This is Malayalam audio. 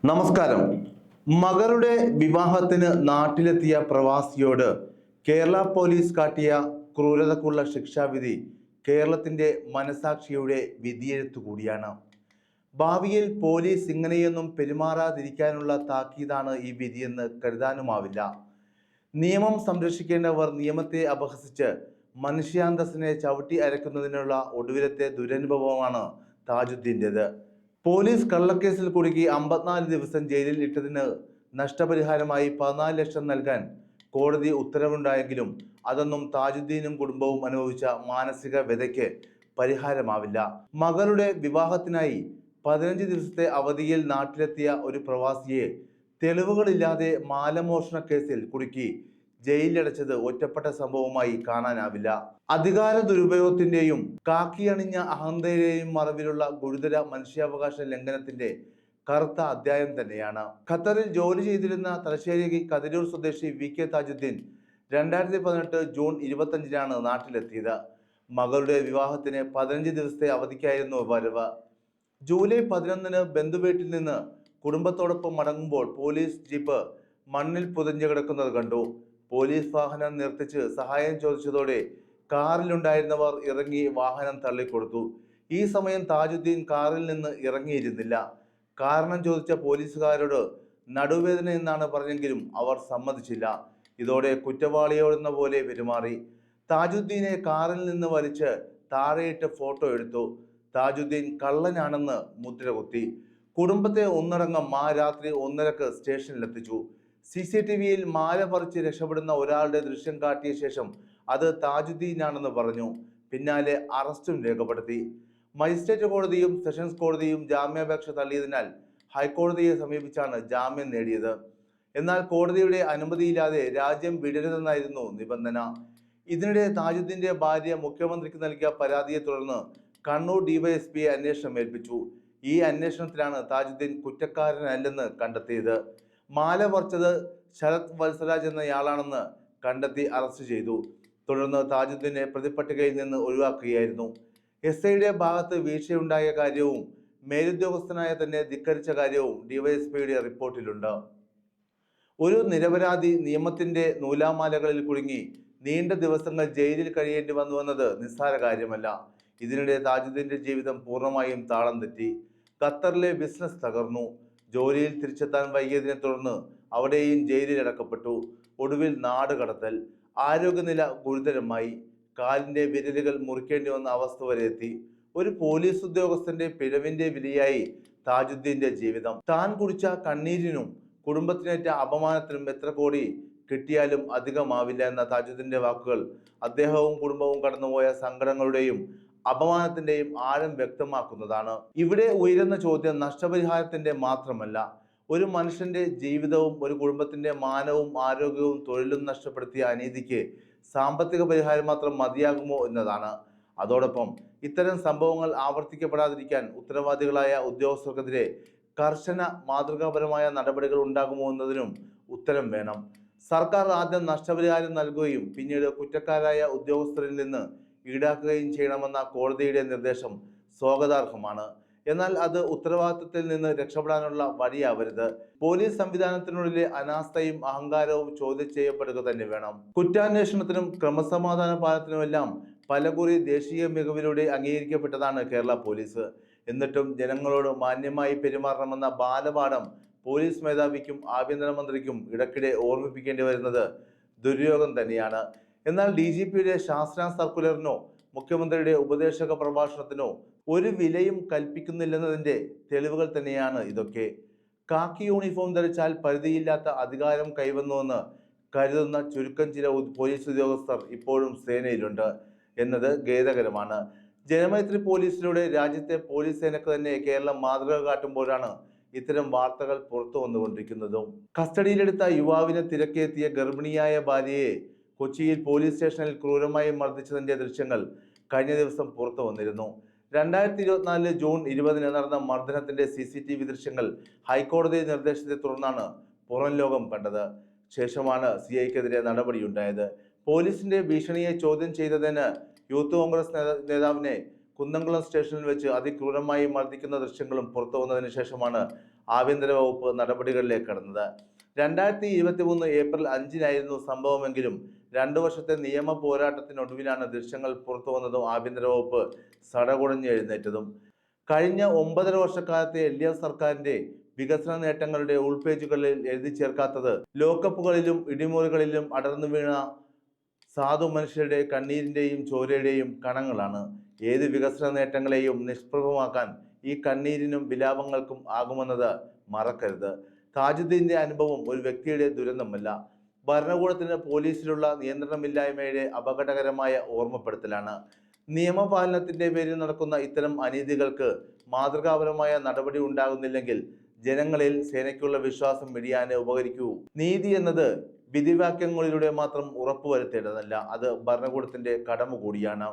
നമസ്കാരം. മകളുടെ വിവാഹത്തിന് നാട്ടിലെത്തിയ പ്രവാസിയോട് കേരള പോലീസ് കാട്ടിയ ക്രൂരതക്കുള്ള ശിക്ഷാവിധി കേരളത്തിന്റെ മനസാക്ഷിയുടെ വിധിയെഴുത്തു കൂടിയാണ്. ഭാവിയിൽ പോലീസ് ഇങ്ങനെയൊന്നും പെരുമാറാതിരിക്കാനുള്ള താക്കീതാണ് ഈ വിധിയെന്ന് കരുതാനുമാവില്ല. നിയമം സംരക്ഷിക്കേണ്ടവർ നിയമത്തെ അപഹസിച്ച് മനുഷ്യാന്തസ്സിനെ ചവിട്ടി അരക്കുന്നതിനുള്ള ഒടുവിലത്തെ ദുരനുഭവമാണ് താജുദ്ദീൻ്റെത്. പോലീസ് കള്ളക്കേസിൽ കുടുക്കി 54 ദിവസം ജയിലിൽ ഇട്ടതിന് നഷ്ടപരിഹാരമായി 14 ലക്ഷം നൽകാൻ കോടതി ഉത്തരവുണ്ടായെങ്കിലും അതൊന്നും താജുദ്ദീനും കുടുംബവും അനുഭവിച്ച മാനസിക വ്യതയ്ക്ക് പരിഹാരമാവില്ല. മകളുടെ വിവാഹത്തിനായി 15 ദിവസത്തെ അവധിയിൽ നാട്ടിലെത്തിയ ഒരു പ്രവാസിയെ തെളിവുകളില്ലാതെ മാലമോഷണ കേസിൽ കുടുക്കി ജയിലിലടച്ചത് ഒറ്റപ്പെട്ട സംഭവമായി കാണാനാവില്ല. അധികാര ദുരുപയോഗത്തിന്റെയും കാക്കിയണിഞ്ഞ അഹന്തയുടെയും മറവിലുള്ള ഗുരുതര മനുഷ്യാവകാശ ലംഘനത്തിന്റെ കറുത്ത അധ്യായം തന്നെയാണ്. ഖത്തറിൽ ജോലി ചെയ്തിരുന്ന തലശ്ശേരി കതിരൂർ സ്വദേശി VK താജുദ്ദീൻ 2018 ജൂൺ 25-നാണ് നാട്ടിലെത്തിയത്. മകളുടെ വിവാഹത്തിന് 15 ദിവസത്തെ അവധിക്കായിരുന്നു വരവ്. ജൂലൈ 11-ന് ബന്ധുവീട്ടിൽ നിന്ന് കുടുംബത്തോടൊപ്പം മടങ്ങുമ്പോൾ പോലീസ് ജീപ്പ് മണ്ണിൽ പുതഞ്ഞു കിടക്കുന്നത് കണ്ടു. പോലീസ് വാഹനം നിർത്തിച്ച് സഹായം ചോദിച്ചതോടെ കാറിലുണ്ടായിരുന്നവർ ഇറങ്ങി വാഹനം തള്ളിക്കൊടുത്തു. ഈ സമയം താജുദ്ദീൻ കാറിൽ നിന്ന് ഇറങ്ങിയിരുന്നില്ല. കാരണം ചോദിച്ച പോലീസുകാരോട് നടുവേദന എന്നാണ് പറഞ്ഞെങ്കിലും അവർ സമ്മതിച്ചില്ല. ഇതോടെ കുറ്റവാളിയോടെന്ന പോലെ പെരുമാറി. താജുദ്ദീനെ കാറിൽ നിന്ന് വലിച്ച് താഴെയിട്ട് ഫോട്ടോ എടുത്തു. താജുദ്ദീൻ കള്ളനാണെന്ന് മുദ്ര കുത്തി. കുടുംബത്തെ ഒന്നടങ്കം രാത്രി 1:30 സ്റ്റേഷനിലെത്തിച്ചു. CCTVയിൽ മാല പറിച്ച് രക്ഷപ്പെടുന്ന ഒരാളുടെ ദൃശ്യം കാട്ടിയ ശേഷം അത് താജുദ്ദീനാണെന്ന് പറഞ്ഞു. പിന്നാലെ അറസ്റ്റും രേഖപ്പെടുത്തി. മജിസ്ട്രേറ്റ് കോടതിയും സെഷൻസ് കോടതിയും ജാമ്യാപേക്ഷ തള്ളിയതിനാൽ ഹൈക്കോടതിയെ സമീപിച്ചാണ് ജാമ്യം നേടിയത്. എന്നാൽ കോടതിയുടെ അനുമതിയില്ലാതെ രാജ്യം വിടരുതെന്നായിരുന്നു നിബന്ധന. ഇതിനിടെ താജുദ്ദീന്റെ ഭാര്യ മുഖ്യമന്ത്രിക്ക് നൽകിയ പരാതിയെ തുടർന്ന് കണ്ണൂർ DYSPയെ അന്വേഷണം ഏൽപ്പിച്ചു. ഈ അന്വേഷണത്തിലാണ് താജുദ്ദീൻ കുറ്റക്കാരനല്ലെന്ന് കണ്ടെത്തിയത്. മാല പറിച്ചത് ശരത് വത്സരാജ് എന്നയാളാണെന്ന് കണ്ടെത്തി അറസ്റ്റ് ചെയ്തു. തുടർന്ന് താജുദ്ദീനെ പ്രതിപട്ടികയിൽ നിന്ന് ഒഴിവാക്കുകയായിരുന്നു. SIയുടെ ഭാഗത്ത് വീഴ്ചയുണ്ടായ കാര്യവും മേലുദ്യോഗസ്ഥനായ തന്നെ ധിക്കരിച്ച കാര്യവും DYSPയുടെ റിപ്പോർട്ടിലുണ്ട്. ഒരു നിരപരാധി നിയമത്തിന്റെ നൂലാമാലകളിൽ കുടുങ്ങി നീണ്ട ദിവസങ്ങൾ ജയിലിൽ കഴിയേണ്ടി വന്നുവെന്നത് നിസ്സാര കാര്യമല്ല. ഇതിനിടെ താജുദ്ദീന്റെ ജീവിതം പൂർണ്ണമായും താളം തെറ്റി. ഖത്തറിലെ ബിസിനസ് തകർന്നു. ജോലിയിൽ തിരിച്ചെത്താൻ വൈകിയതിനെ തുടർന്ന് അവിടെയും ജയിലിൽ അടക്കപ്പെട്ടു. ഒടുവിൽ നാട് കടത്തൽ. ആരോഗ്യനില ഗുരുതരമായി. കാലിന്റെ വിരലുകൾ മുറിക്കേണ്ടി വന്ന അവസ്ഥ വരെ എത്തി. ഒരു പോലീസ് ഉദ്യോഗസ്ഥന്റെ പിഴവിന്റെ വിലയായി താജുദ്ദീന്റെ ജീവിതം. താൻ കുടിച്ച കണ്ണീരിനും കുടുംബത്തിനേറ്റ അപമാനത്തിനും എത്ര കോടി കിട്ടിയാലും അധികമാവില്ല എന്ന താജുദ്ദീന്റെ വാക്കുകൾ അദ്ദേഹവും കുടുംബവും കടന്നുപോയ സങ്കടങ്ങളുടെയും അപമാനത്തിന്റെയും ആഴം വ്യക്തമാക്കുന്നതാണ്. ഇവിടെ ഉയരുന്ന ചോദ്യം നഷ്ടപരിഹാരത്തിന്റെ മാത്രമല്ല, ഒരു മനുഷ്യന്റെ ജീവിതവും ഒരു കുടുംബത്തിന്റെ മാനവും ആരോഗ്യവും തൊഴിലും നഷ്ടപ്പെടുത്തിയ അനീതിക്ക് സാമ്പത്തിക പരിഹാരം മാത്രം മതിയാകുമോ എന്നതാണ്. അതോടൊപ്പം ഇത്തരം സംഭവങ്ങൾ ആവർത്തിക്കപ്പെടാതിരിക്കാൻ ഉത്തരവാദികളായ ഉദ്യോഗസ്ഥർക്കെതിരെ കർശന മാതൃകാപരമായ നടപടികൾ ഉണ്ടാകുമോ എന്നതിനും ഉത്തരം വേണം. സർക്കാർ ആദ്യം നഷ്ടപരിഹാരം നൽകുകയും പിന്നീട് കുറ്റക്കാരായ ഉദ്യോഗസ്ഥരിൽ നിന്ന് ഈടാക്കുകയും ചെയ്യണമെന്ന കോടതിയുടെ നിർദ്ദേശം സ്വാഗതാർഹമാണ്. എന്നാൽ അത് ഉത്തരവാദിത്തത്തിൽ നിന്ന് രക്ഷപ്പെടാനുള്ള വഴിയാവരുത്. പോലീസ് സംവിധാനത്തിനുള്ളിലെ അനാസ്ഥയും അഹങ്കാരവും ചോദ്യം ചെയ്യപ്പെടുക തന്നെ വേണം. കുറ്റാന്വേഷണത്തിനും ക്രമസമാധാന പാലനത്തിനുമെല്ലാം പലകുറി ദേശീയ മികവിലൂടെ അംഗീകരിക്കപ്പെട്ടതാണ് കേരള പോലീസ്. എന്നിട്ടും ജനങ്ങളോട് മാന്യമായി പെരുമാറണമെന്ന ബാലപാഠം പോലീസ് മേധാവിക്കും ആഭ്യന്തരമന്ത്രിക്കും ഇടയ്ക്കിടെ ഓർമ്മിപ്പിക്കേണ്ടി വരുന്നത് ദുര്യോഗം തന്നെയാണ്. എന്നാൽ DGPയുടെ ശാസ്ത്ര സർക്കുലറിനോ മുഖ്യമന്ത്രിയുടെ ഉപദേശക പ്രഭാഷണത്തിനോ ഒരു വിലയും കൽപ്പിക്കുന്നില്ലെന്നതിന്റെ തെളിവുകൾ തന്നെയാണ് ഇതൊക്കെ. കാക്കി യൂണിഫോം ധരിച്ചാൽ പരിധിയില്ലാത്ത അധികാരം കൈവന്നുവെന്ന് കരുതുന്ന ചുരുക്കം ചില പോലീസ് ഉദ്യോഗസ്ഥർ ഇപ്പോഴും സേനയിലുണ്ട് എന്നത് ഖേദകരമാണ്. ജനമൈത്രി പോലീസിലൂടെ രാജ്യത്തെ പോലീസ് സേനക്ക് തന്നെ കേരളം മാതൃക കാട്ടുമ്പോഴാണ് ഇത്തരം വാർത്തകൾ പുറത്തു വന്നുകൊണ്ടിരിക്കുന്നതും. കസ്റ്റഡിയിലെടുത്ത യുവാവിനെ തിരക്കെത്തിയ ഗർഭിണിയായ ഭാര്യയെ കൊച്ചിയിൽ പോലീസ് സ്റ്റേഷനിൽ ക്രൂരമായി മർദ്ദിച്ചതിന്റെ ദൃശ്യങ്ങൾ കഴിഞ്ഞ ദിവസം പുറത്തു വന്നിരുന്നു. 2024 ജൂൺ 20-ന് നടന്ന മർദ്ദനത്തിന്റെ CCTV ദൃശ്യങ്ങൾ ഹൈക്കോടതി നിർദ്ദേശത്തെ തുടർന്നാണ് പുറം ലോകം കണ്ടത്. ശേഷമാണ് CIക്കെതിരെ നടപടിയുണ്ടായത്. പോലീസിന്റെ ഭീഷണിയെ ചോദ്യം ചെയ്തതിന് യൂത്ത് കോൺഗ്രസ് നേതാവിനെ കുന്നംകുളം സ്റ്റേഷനിൽ വെച്ച് അതിക്രൂരമായി മർദ്ദിക്കുന്ന ദൃശ്യങ്ങളും പുറത്തു വന്നതിന് ശേഷമാണ് ആഭ്യന്തര വകുപ്പ് നടപടികളിലേക്ക് കടന്നത്. 2023 ഏപ്രിൽ 5-നായിരുന്നു സംഭവമെങ്കിലും 2 വർഷത്തെ നിയമ പോരാട്ടത്തിനൊടുവിലാണ് ദൃശ്യങ്ങൾ പുറത്തു വന്നതും ആഭ്യന്തര വകുപ്പ് സടകുടഞ്ഞ് എഴുന്നേറ്റതും. കഴിഞ്ഞ 9.5 വർഷക്കാലത്തെ LDF സർക്കാരിന്റെ വികസന നേട്ടങ്ങളുടെ ഉൾപേജുകളിൽ എഴുതി ചേർക്കാത്തത് ലോക്കപ്പുകളിലും ഇടിമുറികളിലും അടർന്നു വീണ സാധു മനുഷ്യരുടെ കണ്ണീരിന്റെയും ചോരയുടെയും കണങ്ങളാണ്. ഏത് വികസന നേട്ടങ്ങളെയും നിഷ്പ്രഭമാക്കാൻ ഈ കണ്ണീരിനും വിലാപങ്ങൾക്കും ആകുമെന്നത് മറക്കരുത്. താജുദ്ദീന്റെ അനുഭവം ഒരു വ്യക്തിയുടെ ദുരന്തമല്ല, ഭരണകൂടത്തിന് പോലീസിലുള്ള നിയന്ത്രണമില്ലായ്മയുടെ അപകടകരമായ ഓർമ്മപ്പെടുത്തലാണ്. നിയമപാലനത്തിന്റെ പേരിൽ നടക്കുന്ന ഇത്തരം അനീതികൾക്ക് മാതൃകാപരമായ നടപടി ഉണ്ടാകുന്നില്ലെങ്കിൽ ജനങ്ങളിൽ സേനയ്ക്കുള്ള വിശ്വാസം ഇടിയാനേ ഉപകരിക്കൂ. നീതി എന്നത് വിധിവാക്യങ്ങളിലൂടെ മാത്രം ഉറപ്പുവരുത്തേണ്ടതല്ല, അത് ഭരണകൂടത്തിന്റെ കടമ കൂടിയാണ്.